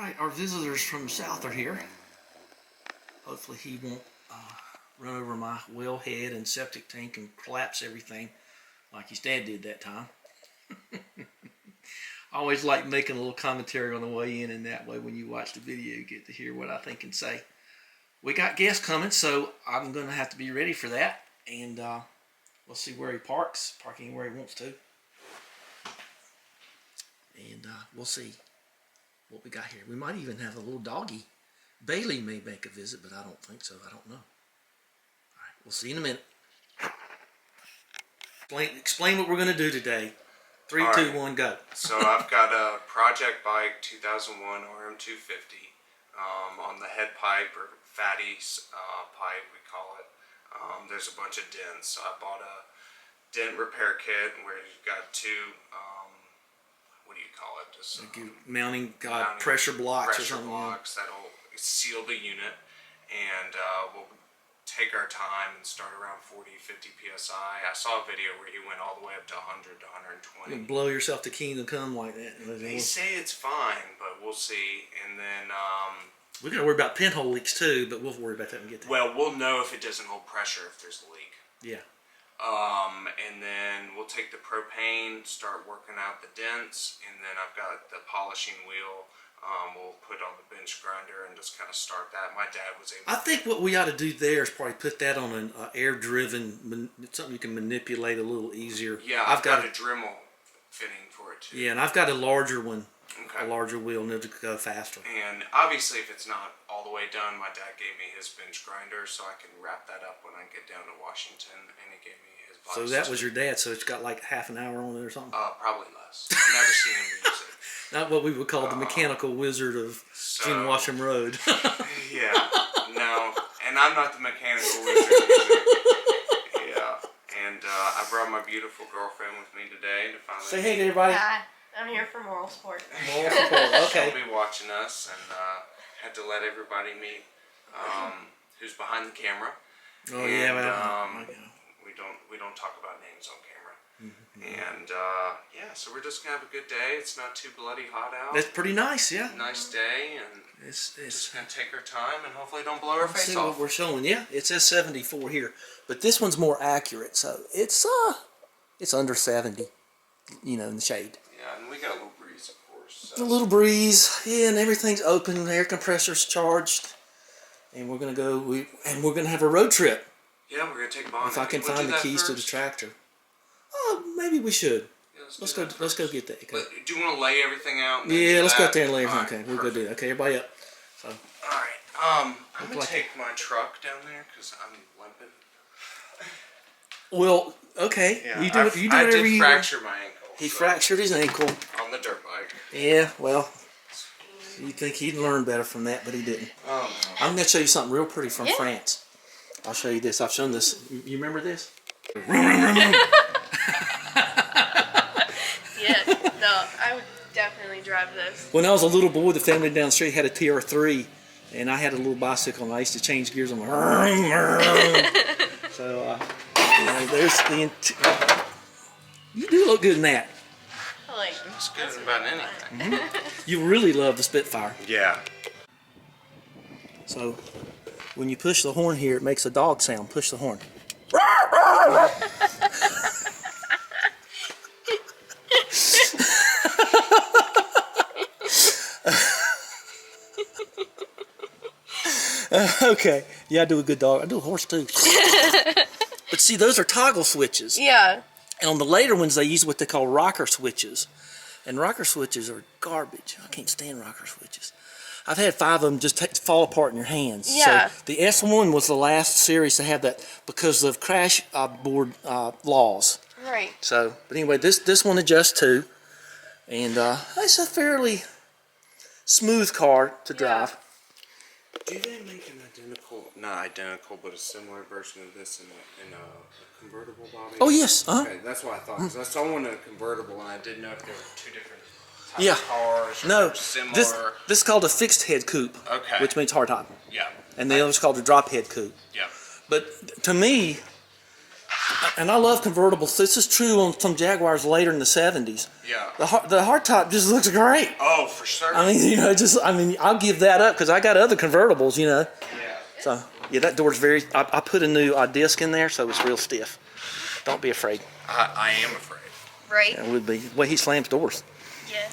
Alright, our visitors from the south are here. Hopefully he won't run over my wellhead and septic tank and collapse everything like his dad did that time. I always like making a little commentary on the way in, and that way when you watch the video you get to hear what I think and say. We got guests coming, so I'm going to have to be ready for that, and we'll see where he parks, parking where he wants to. And we'll see what we got here. We might even have a little doggy. Bailey may make a visit, but I don't think so. I don't know. All right, we'll see you in a minute. Explain what we're going to do today. 3, 2, 1, go. So I've got a Project Bike 2001 RM250 on the head pipe, or fatty pipe we call it. There's a bunch of dents. So I bought a dent repair kit where you've got two, what do you call it? Just mounting pressure blocks or something. Blocks that'll seal the unit, and we'll take our time and start around 40-50 psi. I saw a video where he went all the way up to 100 to 120. You blow yourself to kingdom come like that. They say it's fine, but we'll see. And then we got to worry about pinhole leaks too, but we'll worry about that when we get there. Well, we'll know if it doesn't hold pressure if there's a leak. Yeah. And then we'll take the propane, start working out the dents, and then I've got the polishing wheel. We'll put on the bench grinder and just kind of start that. My dad was able. I think what we ought to do there is probably put that on an air-driven, something you can manipulate a little easier. Yeah, I've got a Dremel fitting for it too. Yeah, and I've got a larger one, okay. A larger wheel, and it'll go faster. And obviously, if it's not all the way done, my dad gave me his bench grinder, so I can wrap that up when I get down to Washington, and he gave me his. So that was your dad. So it's got like half an hour on it or something. Probably less. I've never seen him use it. Not what we would call the mechanical wizard of Gene Washam Road. Yeah, no, and I'm not the mechanical wizard either. Yeah, and I brought my beautiful girlfriend with me today to finally. Say hey to everybody. Hi, I'm here for moral support. Moral support. Okay. She'll be watching us, and had to let everybody meet who's behind the camera. Oh and, yeah, well, we don't talk about names on camera. And yeah, so we're just gonna have a good day. It's not too bloody hot out. That's pretty nice, yeah. Nice day, and it's just gonna take our time and hopefully don't blow our face see off. What we're showing, yeah. It says 74 here, but this one's more accurate, so it's under 70, you know, in the shade. Yeah, and we got a little breeze, of course. So. A little breeze, yeah, and everything's open. The air compressor's charged, and we're gonna go. We're gonna have a road trip. Yeah, we're gonna take Bonne. If I can find the keys to the tractor. Oh, maybe we should. Yeah, let's go get that. Okay. But do you want to lay everything out? Yeah, let's go out there and lay everything. Okay, we'll go do that. Okay, everybody up. So. All right. I'm gonna take my truck down there because I'm limping. Well, okay. Yeah, you do whatever you. I did fracture my ankle. He fractured his ankle on the dirt bike. Yeah, well, you'd think he'd learn better from that, but he didn't. Oh, no. I'm gonna show you something real pretty from France. I'll show you this. I've shown this. You remember this? Yes, no, I would definitely drive this. When I was a little boy, the family down the street had a TR3, and I had a little bicycle, and I used to change gears on my. So, you know, there's the. You do look good in that. I like It's good about anything. You really love the Spitfire. Yeah. So, when you push the horn here, it makes a dog sound. Push the horn. Okay, yeah, I do a good dog. I do a horse too. But see, those are toggle switches. Yeah. And on the later ones, they use what they call rocker switches. And rocker switches are garbage. I can't stand rocker switches. I've had 5 of them just fall apart in your hands. Yeah. So the S1 was the last series to have that because of crash board laws. Right. So, but anyway, this one adjusts too. And it's a fairly smooth car to drive. Do they make an identical, not identical, but a similar version of this in a convertible body? Oh, yes. Okay, that's what I thought. Because I saw one in a convertible, and I didn't know if there were two different types Yeah. of cars. Or No, similar. this is called a fixed head coupe. Okay. Which means hardtop. Yeah. And the other's called a drop head coupe. Yeah. But to me, And I love convertibles. This is true on some Jaguars later in the 70s. Yeah. The hardtop just looks great. Oh, for sure. I mean, I'll give that up because I got other convertibles, Yeah. So, yeah, that door's I put a new disc in there, so it's real stiff. Don't be afraid. I am afraid. Right? It would be. The way he slams doors. Yeah.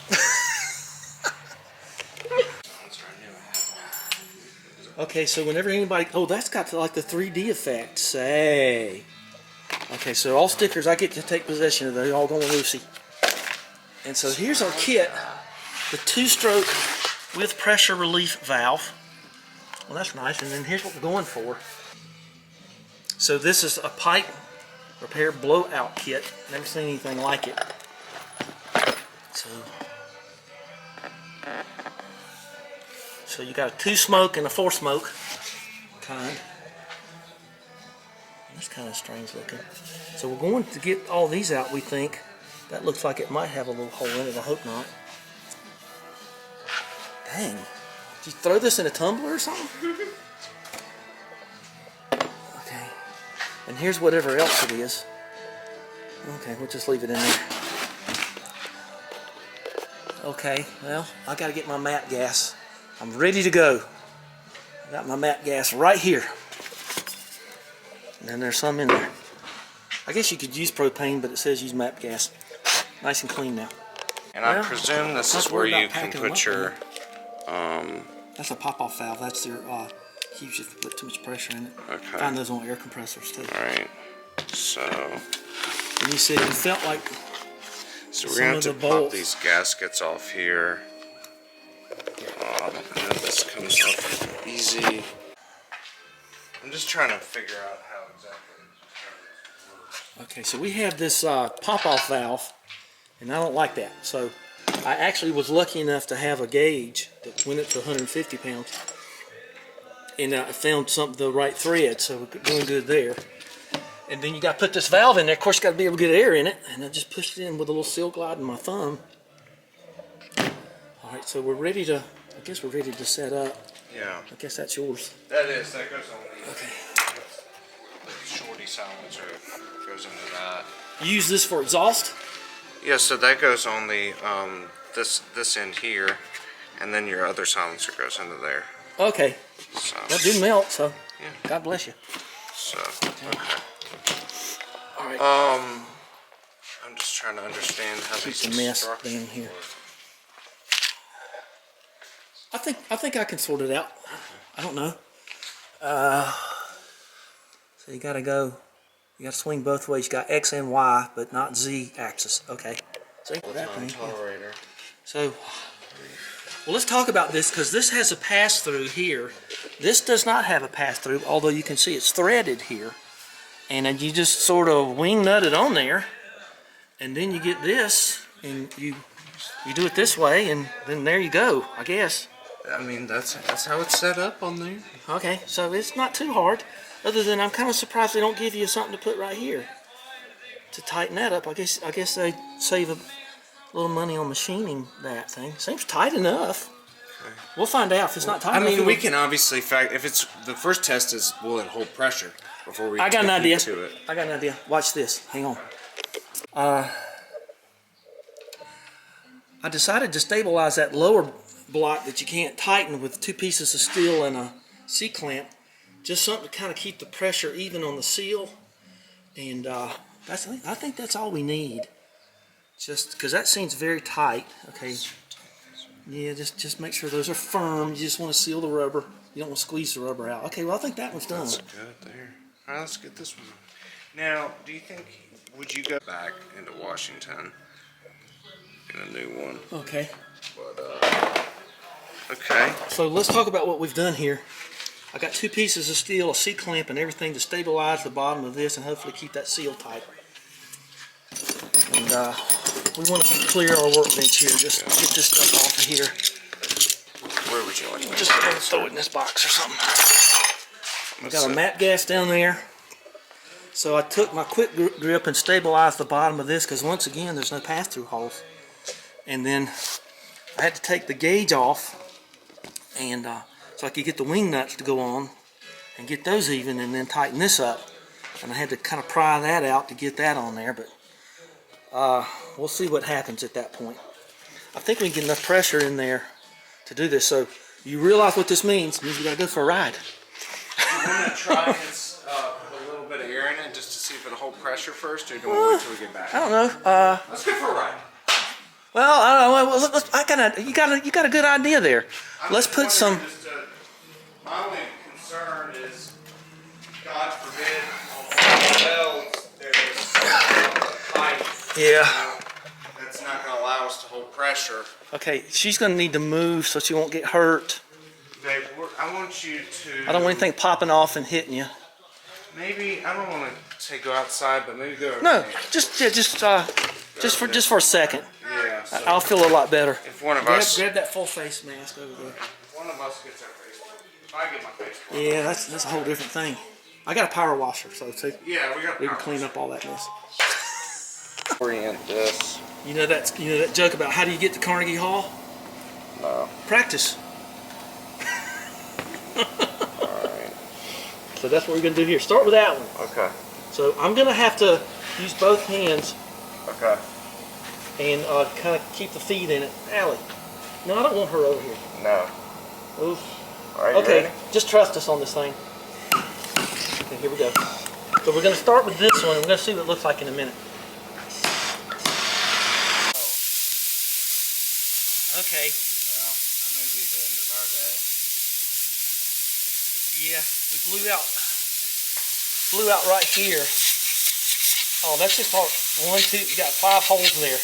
Okay, so whenever anybody... Oh, that's got like the 3D effect. Say. Okay, so all stickers, I get to take possession of. They're all going Lucy. And so here's our kit. The 2-stroke with pressure relief valve. Well, that's nice. And then here's what we're going for. So this is a pipe repair blowout kit. Never seen anything like it. So you got a 2-smoke and a 4-smoke kind. That's kind of strange looking. So we're going to get all these out, we think. That looks like it might have a little hole in it. I hope not. Dang. Did you throw this in a tumbler or something? Okay. And here's whatever else it is. Okay, we'll just leave it in there. Okay, well, I got to get my matte gas. I'm ready to go. I got my matte gas right here. And then there's some in there. I guess you could use propane, but it says use matte gas. Nice and clean now. And I presume this is where you can put your... That's a pop-off valve. That's their huge if you put too much pressure in it. Okay. Find those on air compressors too. Alright. So... And you said you felt like... So we're going to have to pop these gaskets off here. And then this comes off easy. I'm just trying to figure out how exactly this works. Okay, so we have this pop-off valve, and I don't like that. So I actually was lucky enough to have a gauge that went up to 150 pounds. And I found the right thread, so we're doing good there. And then you got to put this valve in there. Of course, you got to be able to get air in it. And I just pushed it in with a little seal glide in my thumb. All right, so we're ready to, I guess we're ready to set up. Yeah. I guess that's yours. That is. That goes on the... Okay. The shorty silencer goes into that. You use this for exhaust? Yeah, so that goes on the, this end here. And then your other silencer goes into there. Okay. So... That didn't melt, so yeah. God bless you. So, okay. All right. I'm just trying to understand how these It's a mess instructions down here. work. I think I can sort it out. I don't know. So you gotta go. You gotta swing both ways. You got X and Y, but not Z axis. Okay. See that thing? Tolerator. So, well, let's talk about this because this has a pass through here. This does not have a pass through, although you can see it's threaded here. And then you just sort of wing nut it on there, and then you get this, and you do it this way, and then there you go, I guess. I mean, that's how it's set up on there. Okay, so it's not too hard, other than I'm kind of surprised they don't give you something to put right here to tighten that up. I guess they save a little money on machining that thing. Seems tight enough. Okay. We'll find out if it's not tight enough. I mean, we can obviously if it's the first test is will it hold pressure before we. I got an idea. To it. I got an idea. Watch this. Hang on. I decided to stabilize that lower block that you can't tighten with 2 pieces of steel and a C-clamp. Just something to kind of keep the pressure even on the seal. And I think that's all we need. Just because that seems very tight. Okay. Yeah, just make sure those are firm. You just want to seal the rubber. You don't want to squeeze the rubber out. Okay, well I think that one's done. That's good there. All right, let's get this one. Now, do you think would you go back into Washington in a new one? Okay. But okay. So let's talk about what we've done here. I got 2 pieces of steel, a C-clamp, and everything to stabilize the bottom of this and hopefully keep that seal tight. And we want to clear our workbench here. Just get this stuff off of here. Where would you like me Just to throw it in this box or something. We got a matte gas down there. So I took my quick grip and stabilized the bottom of this because once again there's no pass-through holes. And then I had to take the gauge off and so I could get the wing nuts to go on and get those even and then tighten this up. and I had to kind of pry that out to get that on there, but we'll see what happens at that point. I think we can get enough pressure in there to do this. So you realize what this means? It means we gotta go for a ride. You want to try and put a little bit of air in it just to see if it'll hold pressure first, or do you want to wait till we get back? I don't know. Let's go for a ride. Well, I don't know. Well, you got a good idea there. Let's put some. My only concern is, God forbid, on welds there's a pipe. Yeah. That's not going to allow us to hold pressure. Okay, she's gonna need to move so she won't get hurt. Babe, I want you to. I don't want anything popping off and hitting you. Maybe I don't want to say go outside, but maybe go. No, just for a second. Yeah. So I'll feel a lot better. if one of us, Grab that full face mask over there. if one of us gets our face, if I get my face. Yeah, that's a whole different thing. I got a power washer, so Yeah, we got. we can clean up all that mess. Orient this. You know that joke about how do you get to Carnegie Hall? No. Practice. Alright. So that's what we're gonna do here. Start with that one. Okay. So I'm gonna have to use both hands Okay. and kind of keep the feet in it. Allie. No, I don't want her over here. No. Oof. Alright. Okay, just trust us on this thing. Okay, here we go. So we're gonna start with this one. We're gonna see what it looks like in a minute. Okay. Well, that may be the end of our day. Yeah, we blew out right here. Oh, that's just part 1, 2. You got 5 holes there.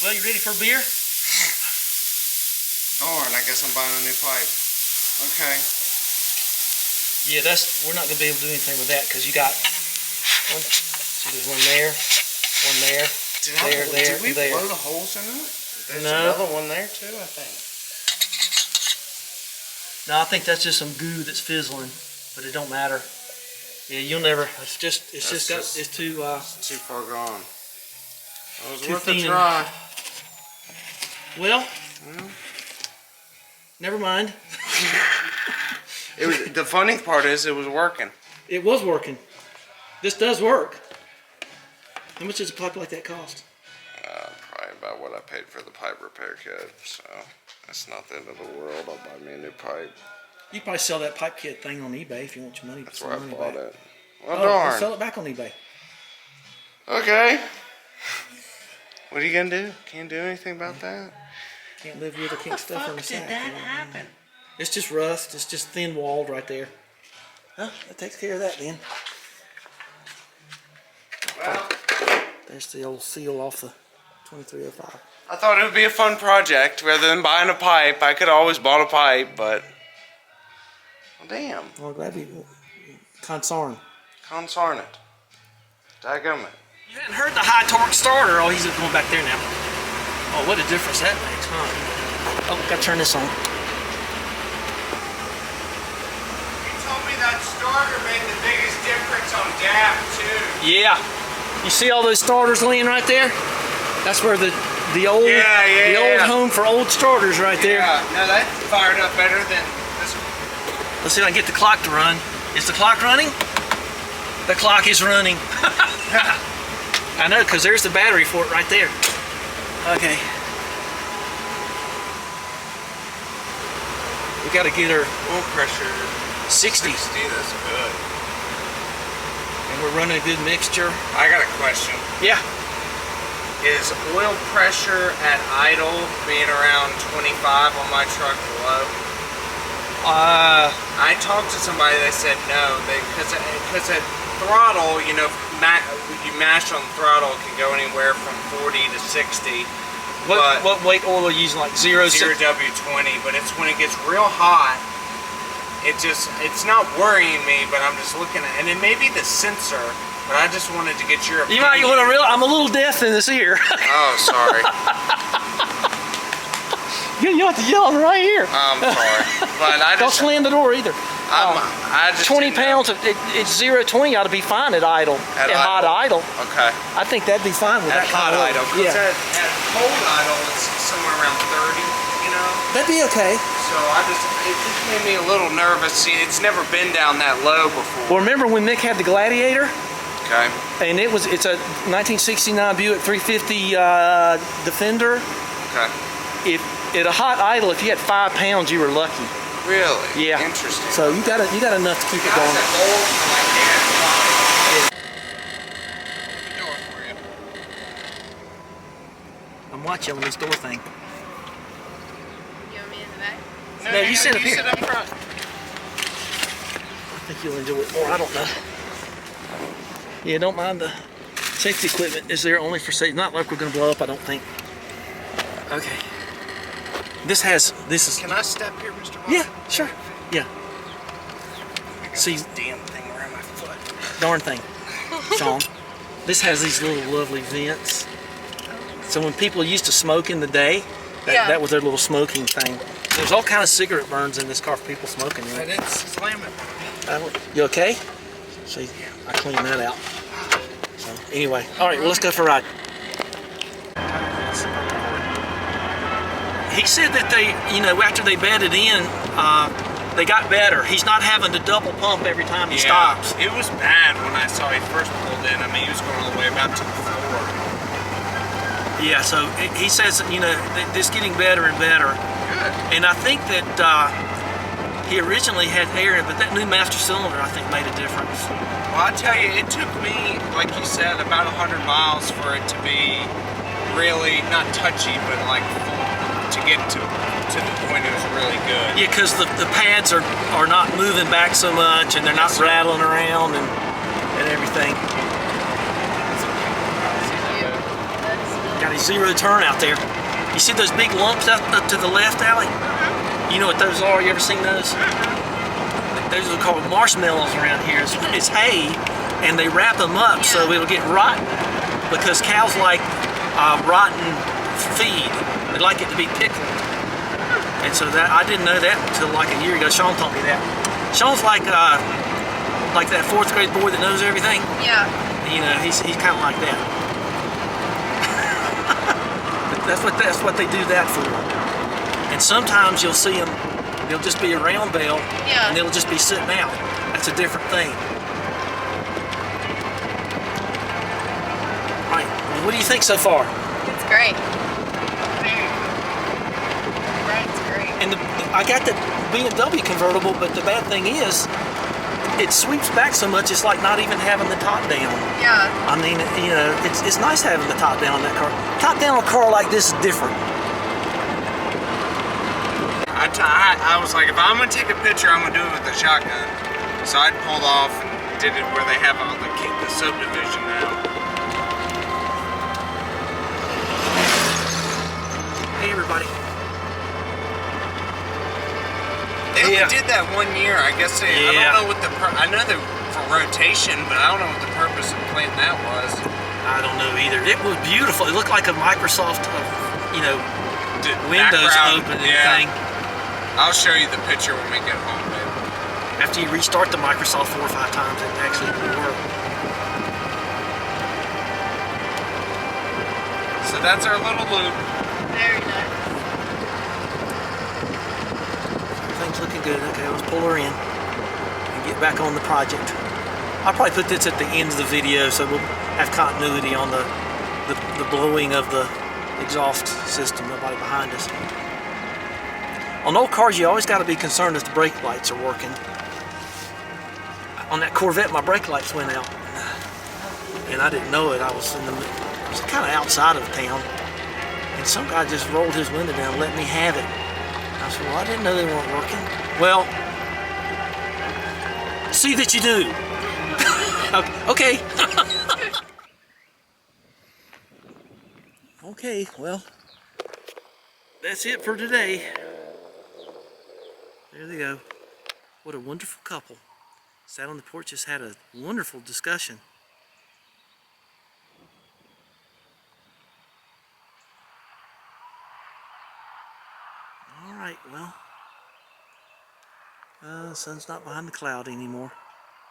Well, you ready for a beer? Darn, I guess I'm buying a new pipe. Okay. Yeah, we're not gonna be able to do anything with that because you got one. See, there's one there, Did we there. blow the holes in it? There's No. another one there too, I think. No, I think that's just some goo that's fizzling, but it don't matter. Yeah, you'll never. It's too. It's too far gone. It was Too worth a thin. try. Well, never mind. The funny part is it was working. It was working. This does work. How much does a pipe like that cost? Probably about what I paid for the pipe repair kit, so that's not the end of the world. I'll buy me a new pipe. You probably sell that pipe kit thing on eBay if you want your money. That's some where I money bought back. it. Well, Oh, we'll darn. sell it back on eBay. Okay. What are you gonna do? Can't do anything about that. Can't live with a kink stuff in the sack. Did that happen? It's just rust. It's just thin walled right there. Huh? That takes care of that then. Well, There's the old seal off the 2305. I thought it would be a fun project rather than buying a pipe. I could have always bought a pipe, but well, damn, Well, glad we consarn. consarn it. Daggum it. You hadn't heard the high torque starter. Oh, he's going back there now. Oh, what a difference that makes, huh? Oh, gotta turn this on. You told me that starter made the biggest difference on DAP too. Yeah. You see all those starters laying right there? That's where the old old home for old starters right there. Yeah, no, that fired up better than this one. Let's see if I can get the clock to run. Is the clock running? The clock is running. I know, because there's the battery for it right there. Okay. We got to get her Oil pressure 60. 60, that's good. And we're running a good mixture. I got a question. Yeah. Is oil pressure at idle being around 25 on my truck low? I talked to somebody that said no, because at throttle, you know, you mash on the throttle, it can go anywhere from 40 to 60. What weight oil are you using? Like 0 W20, but it's when it gets real hot, it's not worrying me, but I'm just looking at, and it may be the sensor, but I just wanted to get your You opinion. might want to realize I'm a little deaf in this ear. Oh, sorry. You have to yell right here. I'm sorry, but I Don't just slam the door either. I just 20 didn't know. pounds, it's 0-20 ought to be fine at idle. At hot idle. Okay. I think that'd be fine with At that hot kind of idle. oil. 'Cause Yeah. at cold idle, it's somewhere around 30, you know? That'd be okay. So it just made me a little nervous. See, it's never been down that low before. Well, remember when Mick had the Gladiator? Okay. And it's a 1969 Buick 350 Defender. Okay. If at a hot idle, if you had 5 pounds, you were lucky. Really? Yeah. Interesting. So you got enough to keep it going. I'm watching on this door thing. You want me in the back? No, you sit up here. Sit up front. I think you'll enjoy it more. I don't know. Yeah, don't mind the safety equipment. Is there only for safety? Not like we're going to blow up, I don't think. Okay. This is. Can I step here, Mr. Watson? Yeah, sure. Yeah. See, Damn thing around my foot. darn thing, Sean. This has these little lovely vents. So when people used to smoke in the day, that was their little smoking thing. There's all kind of cigarette burns in this car for people smoking. I didn't slam it. You okay? See, I cleaned that out. So anyway, all right, well, let's go for a ride. He said that they, after they bedded in, they got better. He's not having to double pump every time he stops. It was bad when I saw he first pulled in. I mean, he was going all the way about to the floor. Yeah, so he says, this getting better and better. Good. And I think that he originally had air, but that new master cylinder, I think, made a difference. Well, I tell you, it took me, like you said, about 100 miles for it to be really, not touchy, but like to get to the point it was really good. Yeah, because the pads are not moving back so much, and they're not rattling around and everything. Got a zero turn out there. You see those big lumps up to the left, Allie? You know what those are? You ever seen those? Those are called marshmallows around here. It's hay, and they wrap them up so it'll get rotten, because cows like rotten feed. They like it to be pickled. And so that I didn't know that until like a year ago. Sean told me that. Sean's like that 4th grade boy that knows everything. Yeah. He's kind of like that. That's what they do that for. And sometimes you'll see them, they'll just be a round bale, and they'll just be sitting out. That's a different thing. All right, well, what do you think so far? It's great. It's great. And I got the BMW convertible, but the bad thing is, it sweeps back so much, it's like not even having the top down. Yeah. I mean, it's nice having the top down on that car. Top down on a car like this is different. I was like, if I'm going to take a picture, I'm going to do it with the shotgun. So I pulled off and did it where they have the subdivision now. Hey, everybody. They only did that 1 year. I guess I don't know what I know they're for rotation, but I don't know what the purpose of planting that was. I don't know either. It was beautiful. It looked like a Microsoft, Windows opening thing. I'll show you the picture when we get home, babe. After you restart the Microsoft 4 or 5 times, it actually will work. So that's our little loop. Very nice. Everything's looking good. Okay, let's pull her in and get back on the project. I'll probably put this at the end of the video so we'll have continuity on the blowing of the exhaust system. Nobody behind us. On old cars, you always got to be concerned if the brake lights are working. On that Corvette, my brake lights went out, and I didn't know it. I was kind of outside of town, and some guy just rolled his window down and let me have it. I said, well, I didn't know they weren't working. Well, see that you do. Okay. Okay, well, that's it for today. There they go. What a wonderful couple. Sat on the porch, just had a wonderful discussion. All right, well, the sun's not behind the cloud anymore.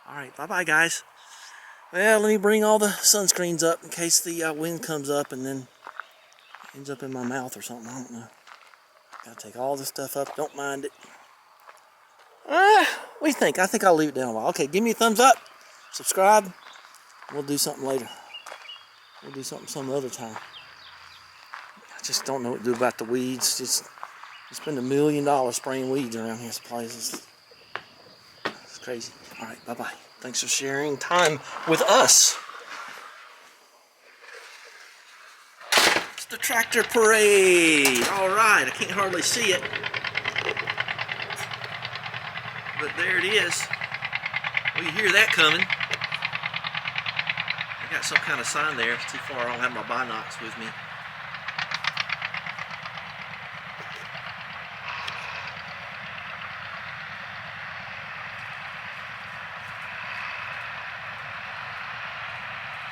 All right, bye-bye, guys. Well, let me bring all the sunscreens up in case the wind comes up and then ends up in my mouth or something. I don't know. Gotta take all this stuff up. Don't mind it. What do you think? I think I'll leave it down a while. Okay, give me a thumbs up. Subscribe. We'll do something later. We'll do something some other time. I just don't know what to do about the weeds. Just spend $1 million spraying weeds around here. It's crazy. All right, bye-bye. Thanks for sharing time with us. It's the tractor parade. All right, I can't hardly see it. But there it is. Well, you hear that coming. I got some kind of sign there. It's too far. I don't have my binocs with me.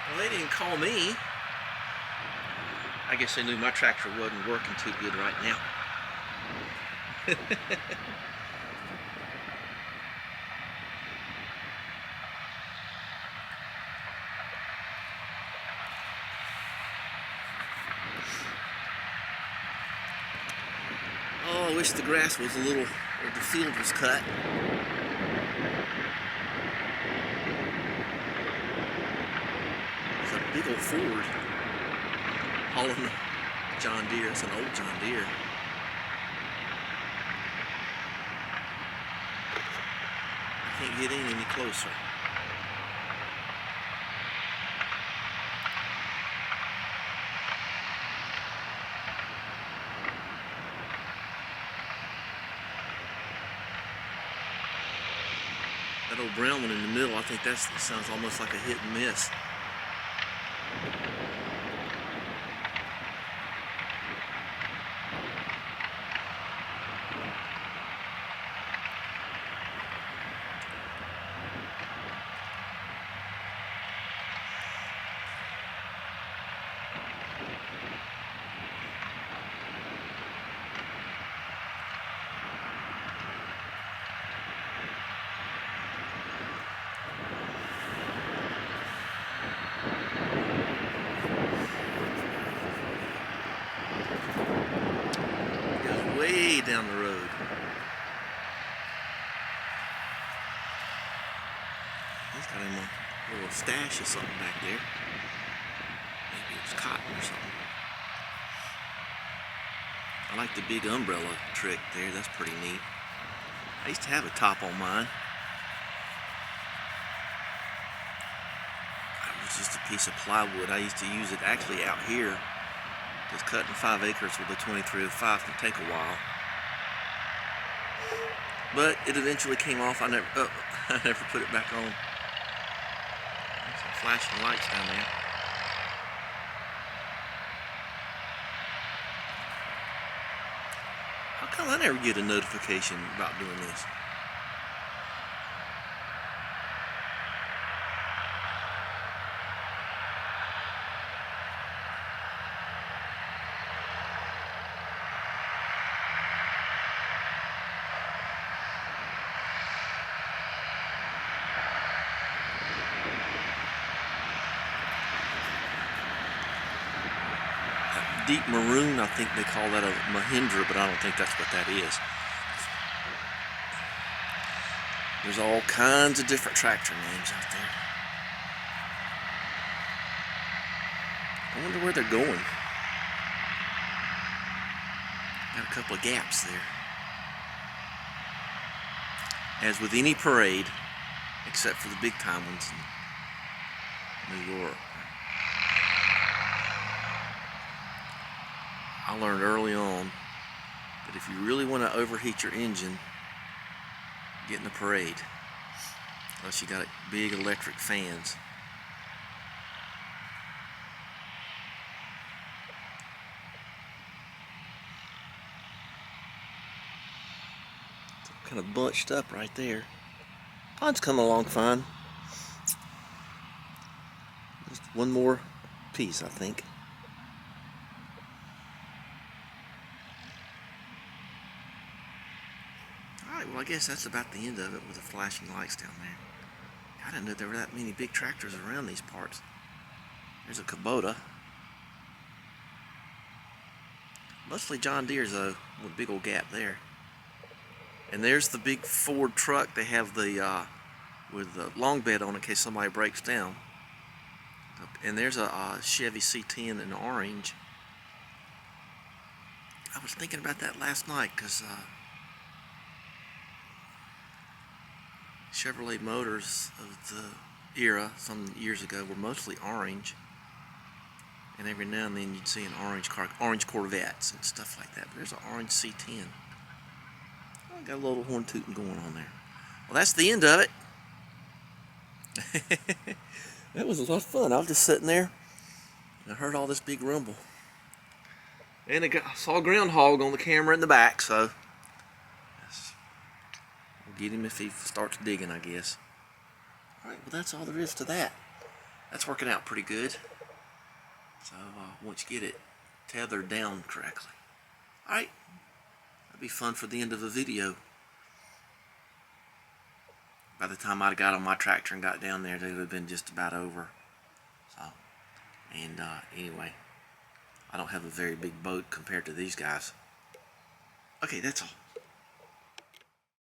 Well, they didn't call me. I guess they knew my tractor wasn't working too good right now. Oh, I wish the grass was a little, or the field was cut. There's a big old Ford hauling the John Deere. It's an old John Deere. I can't get in any closer. That old brown one in the middle, I think that sounds almost like a hit and miss. Way down the road. He's got him a little stash of something back there. Maybe it's cotton or something. I like the big umbrella trick there. That's pretty neat. I used to have a top on mine. It was just a piece of plywood. I used to use it actually out here. Just cutting 5 acres with a 2305 can take a while. But it eventually came off. I never put it back on. There's some flashing lights down there. How come I never get a notification about doing this? Deep maroon, I think they call that a Mahindra, but I don't think that's what that is. There's all kinds of different tractor names out there. I wonder where they're going. Got a couple of gaps there. As with any parade, except for the big time ones in New York. I learned early on that if you really want to overheat your engine, get in the parade. Unless you got big electric fans. Kind of bunched up right there. Pod's coming along fine. Just one more piece, I think. Alright, well I guess that's about the end of it with the flashing lights down there. I didn't know there were that many big tractors around these parts. There's a Kubota. Mostly John Deere's though, with a big old gap there. And there's the big Ford truck. They have the with the long bed on in case somebody breaks down. And there's a Chevy C10 in orange. I was thinking about that last night because Chevrolet motors of the era some years ago were mostly orange. And every now and then you'd see an orange car, orange Corvettes and stuff like that. But there's an orange C10. Oh, got a little horn tooting going on there. Well, that's the end of it. That was a lot of fun. I was just sitting there and I heard all this big rumble. And I saw a groundhog on the camera in the back, so we'll get him if he starts digging, I guess. Alright, well that's all there is to that. That's working out pretty good. So once you get it tethered down correctly. Alright, that'd be fun for the end of the video. By the time I got on my tractor and got down there, they would have been just about over. So, and anyway, I don't have a very big boat compared to these guys. Okay, that's all.